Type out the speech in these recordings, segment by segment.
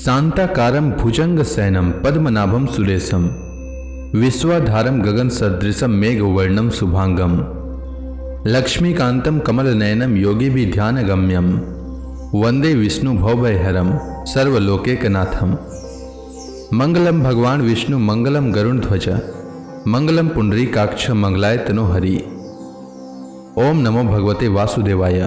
शांताकारं भुजंगशयनं पद्मनाभं सुरेशं विश्वाधारं गगनसदृशं मेघवर्णं शुभांगं लक्ष्मीकान्तं कमलनयनं योगिभिर्ध्यानगम्यं वंदे विष्णु भवभयहरं सर्वलोकैकनाथं। मंगलम भगवान विष्णु मंगलम गरुड़ध्वज मंगलम पुंडरीकाक्ष मंगलाय तनोहरि। ओम नमो भगवते वासुदेवाय।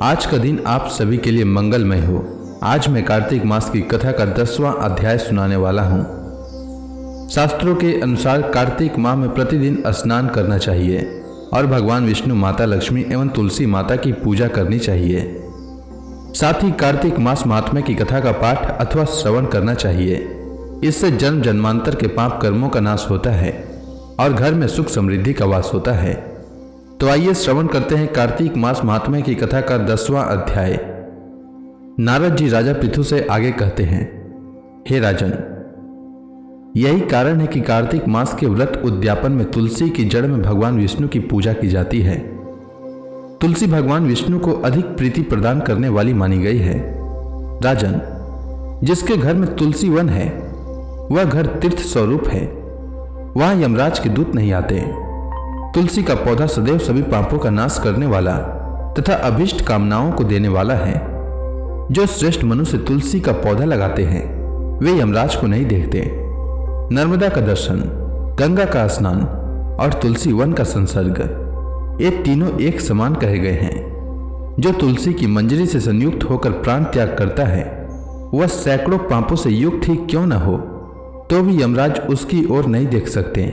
आज का दिन आप सभी के लिए मंगलमय हो। आज मैं कार्तिक मास की कथा का 10वां अध्याय सुनाने वाला हूँ। शास्त्रों के अनुसार कार्तिक माह में प्रतिदिन स्नान करना चाहिए और भगवान विष्णु, माता लक्ष्मी एवं तुलसी माता की पूजा करनी चाहिए। साथ ही कार्तिक मास महात्म्य की कथा का पाठ अथवा श्रवण करना चाहिए। इससे जन्म जन्मांतर के पाप कर्मों का नाश होता है और घर में सुख समृद्धि का वास होता है। तो आइए श्रवण करते हैं कार्तिक मास महात्म्य की कथा का 10वां अध्याय। नारद जी राजा पृथु से आगे कहते हैं, हे राजन, यही कारण है कि कार्तिक मास के व्रत उद्यापन में तुलसी की जड़ में भगवान विष्णु की पूजा की जाती है। तुलसी भगवान विष्णु को अधिक प्रीति प्रदान करने वाली मानी गई है। राजन, जिसके घर में तुलसी वन है वह घर तीर्थ स्वरूप है। वहां यमराज के दूत नहीं आते। तुलसी का पौधा सदैव सभी पापों का नाश करने वाला तथा अभिष्ट कामनाओं को देने वाला है। जो श्रेष्ठ मनुष्य तुलसी का पौधा लगाते हैं वे यमराज को नहीं देखते। नर्मदा का दर्शन, गंगा का स्नान और तुलसी वन का संसर्ग, ये तीनों एक समान कहे गए हैं। जो तुलसी की मंजरी से संयुक्त होकर प्राण त्याग करता है वह सैकड़ों पापों से युक्त ही क्यों न हो तो भी यमराज उसकी ओर नहीं देख सकते।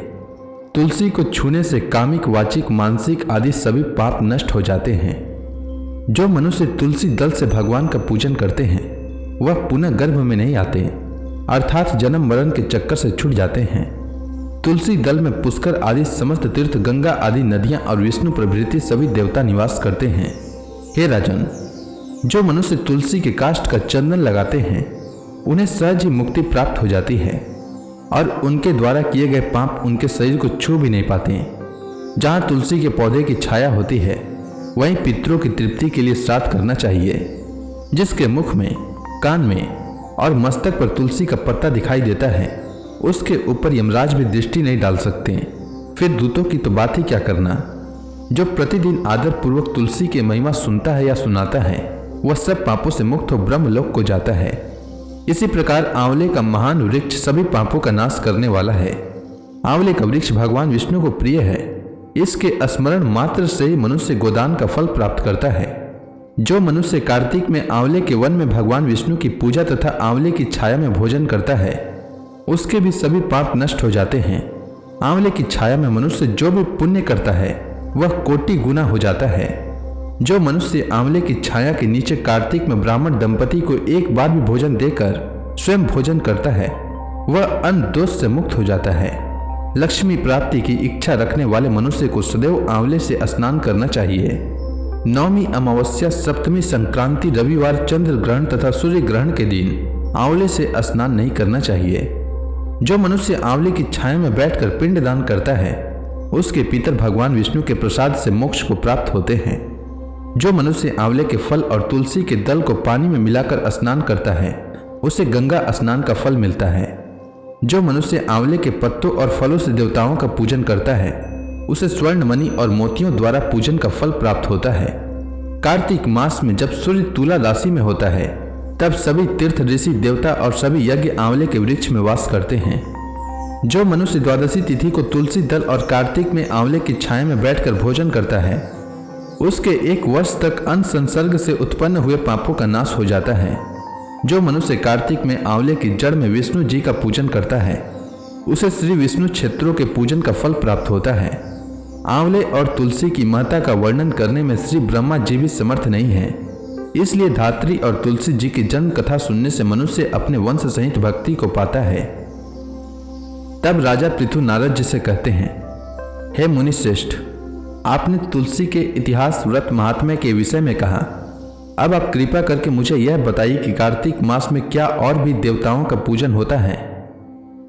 तुलसी को छूने से कामिक, वाचिक, मानसिक आदि सभी पाप नष्ट हो जाते हैं। जो मनुष्य तुलसी दल से भगवान का पूजन करते हैं वह पुनः गर्भ में नहीं आते, अर्थात जन्म मरण के चक्कर से छूट जाते हैं। तुलसी दल में पुष्कर आदि समस्त तीर्थ, गंगा आदि नदियां और विष्णु प्रभृति सभी देवता निवास करते हैं। हे राजन, जो मनुष्य तुलसी के काष्ठ का चंदन लगाते हैं उन्हें सहज ही मुक्ति प्राप्त हो जाती है और उनके द्वारा किए गए पाप उनके शरीर को छू भी नहीं पाते। जहां तुलसी के पौधे की छाया होती है वहीं पितरों की तृप्ति के लिए श्राद्ध करना चाहिए। जिसके मुख में, कान में और मस्तक पर तुलसी का पत्ता दिखाई देता है उसके ऊपर यमराज भी दृष्टि नहीं डाल सकते। फिर दूतों की तो बात ही क्या करना। जो प्रतिदिन आदर पूर्वक तुलसी की महिमा सुनता है या सुनाता है वह सब पापों से मुक्त हो ब्रह्मलोक को जाता है। इसी प्रकार आंवले का महान वृक्ष सभी पापों का नाश करने वाला है। आंवले का वृक्ष भगवान विष्णु को प्रिय है। इसके स्मरण मात्र से ही मनुष्य गोदान का फल प्राप्त करता है। जो मनुष्य कार्तिक में आंवले के वन में भगवान विष्णु की पूजा तथा आंवले की छाया में भोजन करता है उसके भी सभी पाप नष्ट हो जाते हैं। आंवले की छाया में मनुष्य जो भी पुण्य करता है वह कोटि गुना हो जाता है। जो मनुष्य आंवले की छाया के नीचे कार्तिक में ब्राह्मण दंपति को एक बार भी भोजन देकर स्वयं भोजन करता है वह अन्न दोष से मुक्त हो जाता है। लक्ष्मी प्राप्ति की इच्छा रखने वाले मनुष्य को सदैव आंवले से स्नान करना चाहिए। नवमी, अमावस्या, सप्तमी, संक्रांति, रविवार, चंद्र ग्रहण तथा सूर्य ग्रहण के दिन आंवले से स्नान नहीं करना चाहिए। जो मनुष्य आंवले की छाया में बैठकर पिंडदान करता है उसके पितर भगवान विष्णु के प्रसाद से मोक्ष को प्राप्त होते हैं। जो मनुष्य आंवले के फल और तुलसी के दल को पानी में मिलाकर स्नान करता है उसे गंगा स्नान का फल मिलता है। जो मनुष्य आंवले के पत्तों और फलों से देवताओं का पूजन करता है उसे स्वर्ण, मणि और मोतियों द्वारा पूजन का फल प्राप्त होता है। कार्तिक मास में जब सूर्य तुला राशि में होता है तब सभी तीर्थ, ऋषि, देवता और सभी यज्ञ आंवले के वृक्ष में वास करते हैं। जो मनुष्य द्वादशी तिथि को तुलसी दल और कार्तिक में आंवले की छाया में बैठकर भोजन करता है उसके 1 वर्ष तक अन्न संसर्ग से उत्पन्न हुए पापों का नाश हो जाता है। जो मनुष्य कार्तिक में आंवले की जड़ में विष्णु जी का पूजन करता है उसे श्री विष्णु क्षेत्रों के पूजन का फल प्राप्त होता है। आंवले और तुलसी की महत्ता का वर्णन करने में श्री ब्रह्मा जी भी समर्थ नहीं है। इसलिए धात्री और तुलसी जी की जन्म कथा सुनने से मनुष्य अपने वंश सहित भक्ति को पाता है। तब राजा पृथु नारद जी से कहते हैं, हे मुनि श्रेष्ठ, आपने तुलसी के इतिहास, व्रत, महात्म्य के विषय में कहा। अब आप कृपा करके मुझे यह बताइए कि कार्तिक मास में क्या और भी देवताओं का पूजन होता है,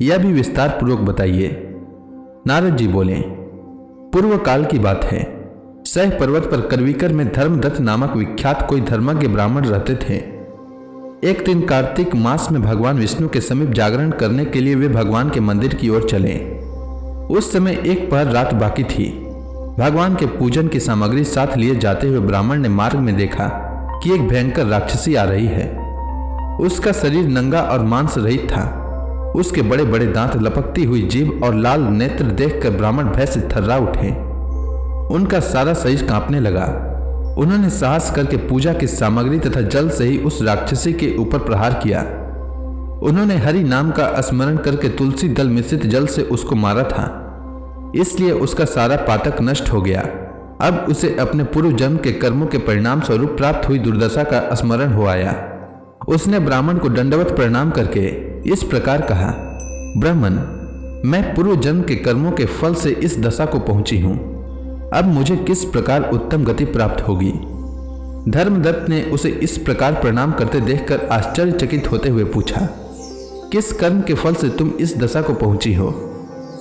यह भी विस्तार पूर्वक बताइए। नारद जी बोले, पूर्व काल की बात है। सह पर्वत पर करविकर में धर्मदत्त नामक विख्यात कोई धर्मज्ञ ब्राह्मण रहते थे। एक दिन कार्तिक मास में भगवान विष्णु के समीप जागरण करने के लिए वे भगवान के मंदिर की ओर चले। उस समय एक पहर रात बाकी थी। भगवान के पूजन की सामग्री साथ लिए जाते हुए ब्राह्मण ने मार्ग में देखा कि एक भयंकर राक्षसी आ रही है। उसका शरीर नंगा और मांस रहित था। उसके बड़े बड़े दांत, लपकती हुई जीभ और लाल नेत्र देखकर ब्राह्मण भय से थर्रा उठे। उनका सारा शरीर कांपने लगा। उन्होंने साहस करके पूजा की सामग्री तथा जल से ही उस राक्षसी के ऊपर प्रहार किया। उन्होंने हरि नाम का स्मरण करके तुलसी दल मिश्रित जल से उसको मारा था, इसलिए उसका सारा पातक नष्ट हो गया। अब उसे अपने पूर्व जन्म के कर्मों के परिणाम स्वरूप प्राप्त हुई दुर्दशा का स्मरण हो आया। उसने ब्राह्मण को दंडवत प्रणाम करके इस प्रकार कहा, ब्राह्मण, मैं पूर्व जन्म के कर्मों के फल से इस दशा को पहुंची हूं। अब मुझे किस प्रकार उत्तम गति प्राप्त होगी? धर्मदत्त ने उसे इस प्रकार प्रणाम करते देखकर आश्चर्यचकित होते हुए पूछा, किस कर्म के फल से तुम इस दशा को पहुंची हो?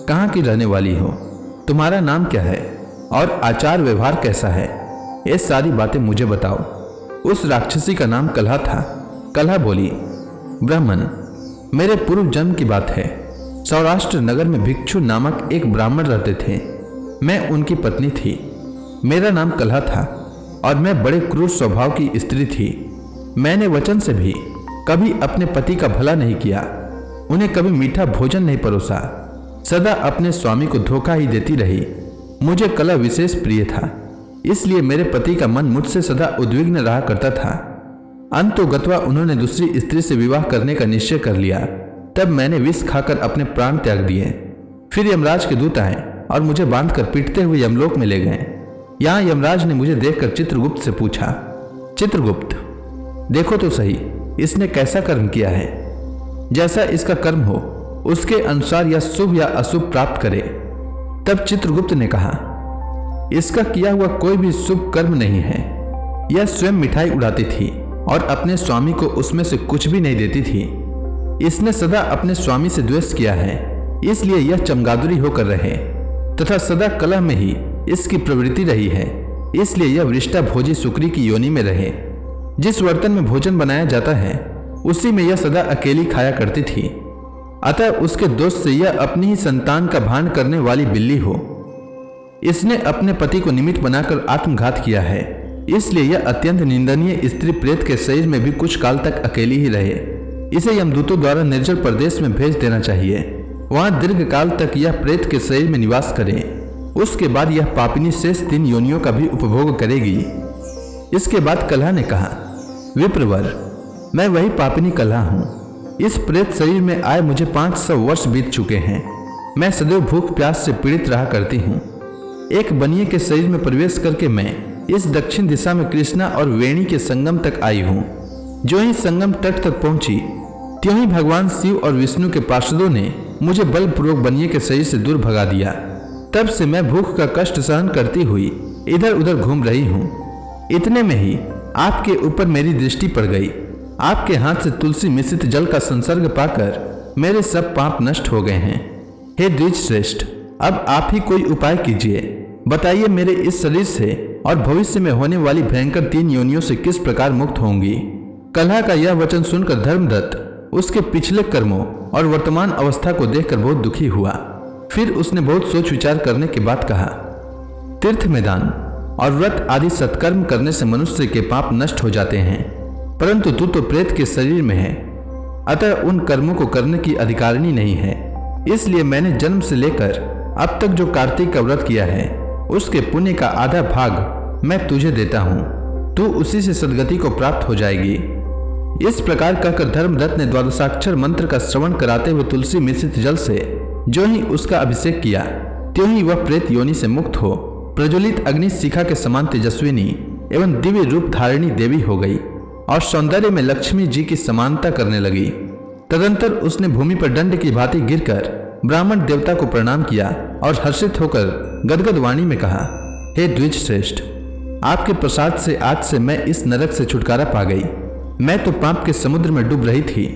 कहाँ की रहने वाली हो? तुम्हारा नाम क्या है और आचार व्यवहार कैसा है? ये सारी बातें मुझे बताओ। उस राक्षसी का नाम कलहा था। कलहा बोली, ब्राह्मण, मेरे पूर्व जन्म की बात है। सौराष्ट्र नगर में भिक्षु नामक एक ब्राह्मण रहते थे। मैं उनकी पत्नी थी। मेरा नाम कलहा था और मैं बड़े क्रूर स्वभाव की स्त्री थी। मैंने वचन से भी कभी अपने पति का भला नहीं किया, उन्हें कभी मीठा भोजन नहीं परोसा, सदा अपने स्वामी को धोखा ही देती रही। मुझे कलह विशेष प्रिय था, इसलिए मेरे पति का मन मुझसे सदा उद्विग्न रहा करता था। अंतोगत्वा उन्होंने दूसरी स्त्री से विवाह करने का निश्चय कर लिया। तब मैंने विष खाकर अपने प्राण त्याग दिए। फिर यमराज के दूत आए और मुझे बांधकर पीटते हुए यमलोक में ले गए। यहाँ यमराज ने मुझे देखकर चित्रगुप्त से पूछा, चित्रगुप्त, देखो तो सही, इसने कैसा कर्म किया है? जैसा इसका कर्म हो उसके अनुसार यह शुभ या अशुभ प्राप्त करे। तब चित्रगुप्त ने कहा, इसका किया हुआ कोई भी शुभ कर्म नहीं है। यह स्वयं मिठाई उड़ाती थी और अपने स्वामी को उसमें से कुछ भी नहीं देती थी। इसने सदा अपने स्वामी से द्वेष किया है, इसलिए यह चमगादुरी होकर रहे तथा सदा कलह में ही इसकी प्रवृत्ति रही है, इसलिए यह वृष्टा भोजी सुकरी की योनि में रहे। जिस बर्तन में भोजन बनाया जाता है उसी में यह सदा अकेली खाया करती थी। अतः उसके दोष से यह अपनी ही संतान का भान करने वाली बिल्ली हो। इसने अपने पति को निमित्त बनाकर आत्मघात किया है, इसलिए यह अत्यंत निंदनीय स्त्री प्रेत के शरीर में भी कुछ काल तक अकेली ही रहे। इसे यमदूतों द्वारा निर्जल प्रदेश में भेज देना चाहिए। वहां दीर्घ काल तक यह प्रेत के शरीर में निवास करे। उसके बाद यह पापिनी शेष 3 योनियों का भी उपभोग करेगी। इसके बाद कलहा ने कहा, विप्रवर, मैं वही पापिनी कलहा हूँ। इस प्रेत शरीर में आए मुझे 500 वर्ष बीत चुके हैं। मैं सदैव भूख प्यास से पीड़ित रहा करती हूँ। एक बनिए के शरीर में प्रवेश करके मैं इस दक्षिण दिशा में कृष्णा और वेणी के संगम तक आई हूँ। जो ही संगम तट तक पहुंची त्यों ही भगवान शिव और विष्णु के पार्षदों ने मुझे बलपूर्वक बनिए के शरीर से दूर भगा दिया। तब से मैं भूख का कष्ट सहन करती हुई इधर उधर घूम रही हूँ। इतने में ही आपके ऊपर मेरी दृष्टि पड़ गई। आपके हाथ से तुलसी मिश्रित जल का संसर्ग पाकर मेरे सब पाप नष्ट हो गए हैं। हे द्विज श्रेष्ठ, अब आप ही कोई उपाय कीजिए। बताइए, मेरे इस शरीर से और भविष्य में होने वाली भयंकर 3 योनियों से किस प्रकार मुक्त होंगी? कलहा का यह वचन सुनकर धर्मदत्त उसके पिछले कर्मों और वर्तमान अवस्था को देखकर बहुत दुखी हुआ। फिर उसने बहुत सोच विचार करने के बाद कहा, तीर्थ में दान और व्रत आदि सत्कर्म करने से मनुष्य के पाप नष्ट हो जाते हैं, परंतु तू तो प्रेत के शरीर में है, अतः उन कर्मों को करने की अधिकारिणी नहीं है। इसलिए मैंने जन्म से लेकर अब तक जो कार्तिक का व्रत किया है उसके पुण्य का आधा भाग मैं तुझे देता हूँ। तू उसी से सदगति को प्राप्त हो जाएगी। इस प्रकार कहकर धर्मदत्त ने द्वादशाक्षर मंत्र का श्रवण कराते हुए तुलसी मिश्रित जल से जो ही उसका अभिषेक किया त्यों ही वह प्रेत योनि से मुक्त हो प्रज्वलित अग्नि शिखा के समान तेजस्विनी एवं दिव्य रूप धारिणी देवी हो गई और सौंदर्य में लक्ष्मी जी की समानता करने लगी। तदंतर उसने भूमि पर दंड की भांति गिरकर ब्राह्मण देवता को प्रणाम किया और हर्षित होकर गदगद वाणी में कहा, हे द्विज श्रेष्ठ, आपके प्रसाद से आज से मैं इस नरक से छुटकारा पा गई। मैं तो पाप के समुद्र में डूब रही थी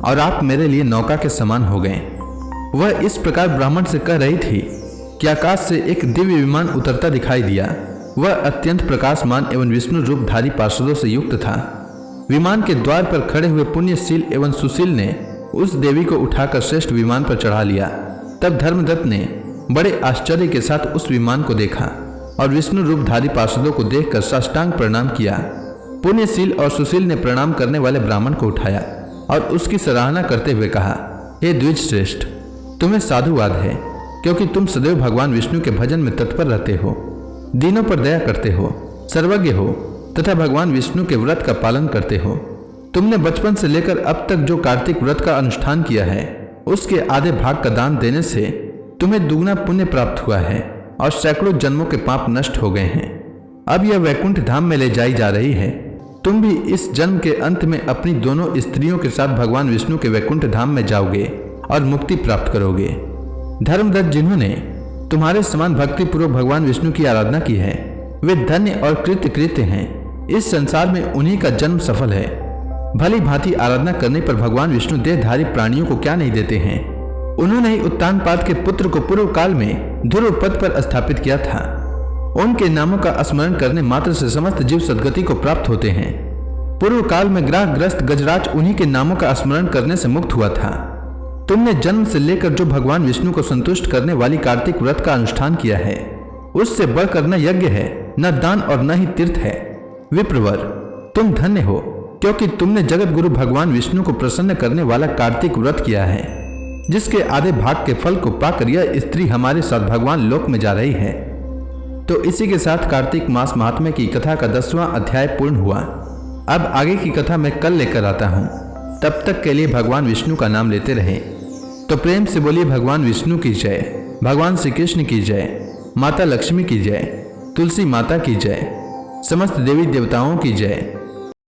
और आप मेरे लिए नौका के समान हो गए। वह इस प्रकार ब्राह्मण से कह रही थी कि आकाश से एक दिव्य विमान उतरता दिखाई दिया। वह अत्यंत प्रकाशमान एवं विष्णु रूपधारी पार्षदों से युक्त था। विमान के द्वार पर खड़े हुए पुण्यशील एवं सुशील ने उस देवी को उठाकर श्रेष्ठ विमान पर चढ़ा लिया। तब धर्मदत्त ने बड़े आश्चर्य के साथ उस विमान को देखा और विष्णु रूपधारी पार्षदों को देखकर साष्टांग प्रणाम किया। पुण्यशील और सुशील ने प्रणाम करने वाले ब्राह्मण को उठाया और उसकी सराहना करते हुए कहा, हे द्विज श्रेष्ठ, तुम्हें साधुवाद है, क्योंकि तुम सदैव भगवान विष्णु के भजन में तत्पर रहते हो, दीनों पर दया करते हो, सर्वज्ञ हो तथा भगवान विष्णु के व्रत का पालन करते हो। तुमने बचपन से लेकर अब तक जो कार्तिक व्रत का अनुष्ठान किया है, उसके आधे भाग का दान देने से तुम्हें दुगना पुण्य प्राप्त हुआ है और सैकड़ों जन्मों के पाप नष्ट हो गए हैं। अब यह वैकुंठ धाम में ले जाई जा रही है। तुम भी इस जन्म के अंत में अपनी दोनों स्त्रियों के साथ भगवान विष्णु के वैकुंठ धाम में जाओगे और मुक्ति प्राप्त करोगे। धर्मदत्त, जिन्होंने तुम्हारे समान भक्ति पूर्वक भगवान विष्णु की आराधना की है, वे धन्य और कृत्य हैं। इस संसार में उन्हीं का जन्म सफल है। भली भांति आराधना करने पर भगवान विष्णु देहधारी प्राणियों को क्या नहीं देते हैं। उन्होंने ही उत्तानपाद के पुत्र को पूर्व काल में ध्रुव पद पर स्थापित किया था। उनके नामों का स्मरण करने मात्र से समस्त जीव सद्गति को प्राप्त होते हैं। पूर्व काल में ग्रहग्रस्त गजराज उन्हीं के नामों का स्मरण करने से मुक्त हुआ था। तुमने जन्म से लेकर जो भगवान विष्णु को संतुष्ट करने वाली कार्तिक व्रत का अनुष्ठान किया है, उससे बढ़कर न यज्ञ है, न दान और न ही तीर्थ है। विप्रवर, तुम धन्य हो, क्योंकि तुमने जगत गुरु भगवान विष्णु को प्रसन्न करने वाला कार्तिक व्रत किया है, जिसके आधे भाग के फल को पाकर यह स्त्री हमारे साथ भगवान लोक में जा रही है। तो इसी के साथ कार्तिक मास महात्म्य की कथा का 10वां अध्याय पूर्ण हुआ। अब आगे की कथा मैं कल लेकर आता हूँ। तब तक के लिए भगवान विष्णु का नाम लेते रहें। तो प्रेम से बोलिए भगवान विष्णु की जय, भगवान श्री कृष्ण की जय, माता लक्ष्मी की जय, तुलसी माता की जय, समस्त देवी देवताओं की जय।